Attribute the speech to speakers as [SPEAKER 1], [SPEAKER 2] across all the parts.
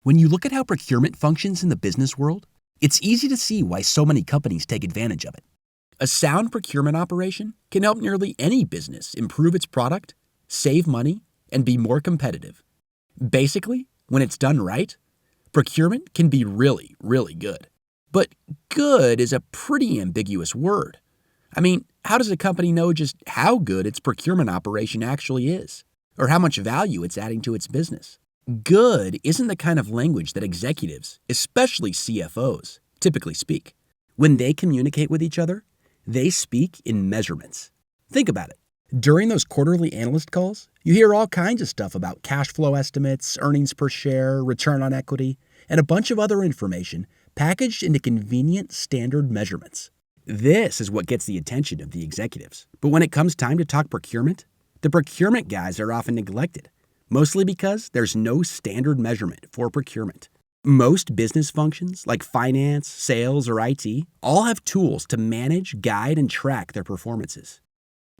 [SPEAKER 1] When you look at how procurement functions in the business world, it's easy to see why so many companies take advantage of it. A sound procurement operation can help nearly any business improve its product, save money, and be more competitive. Basically, when it's done right, procurement can be really, really good. But good is a pretty ambiguous word. I mean, how does a company know just how good its procurement operation actually is, or how much value it's adding to its business? Good isn't the kind of language that executives, especially CFOs, typically speak. When they communicate with each other, they speak in measurements. Think about it. During those quarterly analyst calls, you hear all kinds of stuff about cash flow estimates, earnings per share, return on equity, and a bunch of other information packaged into convenient standard measurements. This is what gets the attention of the executives. But when it comes time to talk procurement, the procurement guys are often neglected, mostly because there's no standard measurement for procurement. Most business functions, like finance, sales, or IT, all have tools to manage, guide, and track their performances.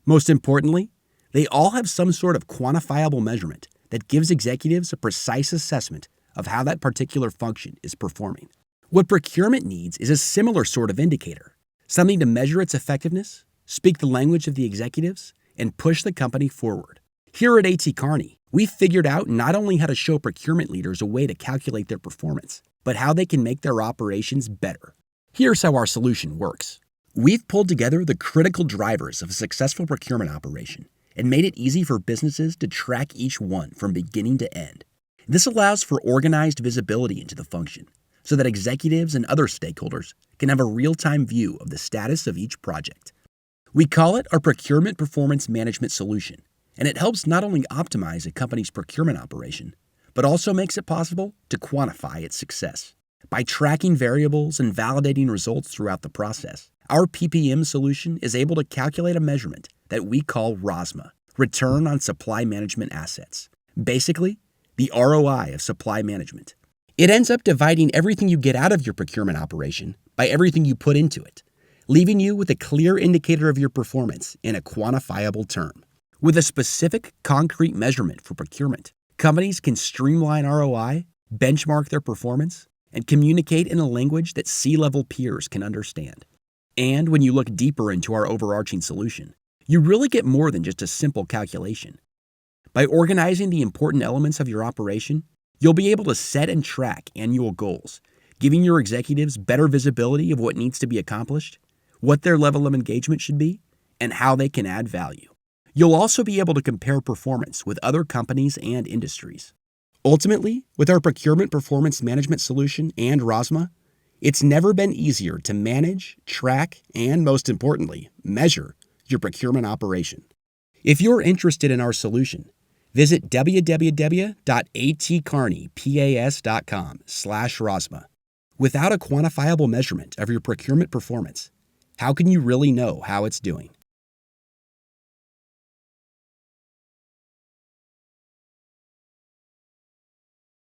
[SPEAKER 1] Most importantly, they all have some sort of quantifiable measurement that gives executives a precise assessment of how that particular function is performing. What procurement needs is a similar sort of indicator, something to measure its effectiveness, speak the language of the executives, and push the company forward. Here at A.T. Kearney, we figured out not only how to show procurement leaders a way to calculate their performance, but how they can make their operations better. Here's how our solution works. We've pulled together the critical drivers of a successful procurement operation and made it easy for businesses to track each one from beginning to end. This allows for organized visibility into the function so that executives and other stakeholders can have a real-time view of the status of each project. We call it our Procurement Performance Management Solution, and it helps not only optimize a company's procurement operation, but also makes it possible to quantify its success. By tracking variables and validating results throughout the process, our PPM solution is able to calculate a measurement that we call ROSMA, Return on Supply Management Assets. Basically, the ROI of supply management. It ends up dividing everything you get out of your procurement operation by everything you put into it, leaving you with a clear indicator of your performance in a quantifiable term. With a specific, concrete measurement for procurement, companies can streamline ROI, benchmark their performance, and communicate in a language that C-level peers can understand. And when you look deeper into our overarching solution, you really get more than just a simple calculation. By organizing the important elements of your operation, you'll be able to set and track annual goals, giving your executives better visibility of what needs to be accomplished, what their level of engagement should be, and how they can add value. You'll also be able to compare performance with other companies and industries. Ultimately, with our Procurement Performance Management Solution and ROSMA, it's never been easier to manage, track, and most importantly, measure your procurement operation. If you're interested in our solution, visit www.atkearneypas.com/ROSMA. Without a quantifiable measurement of your procurement performance, how can you really know how it's doing?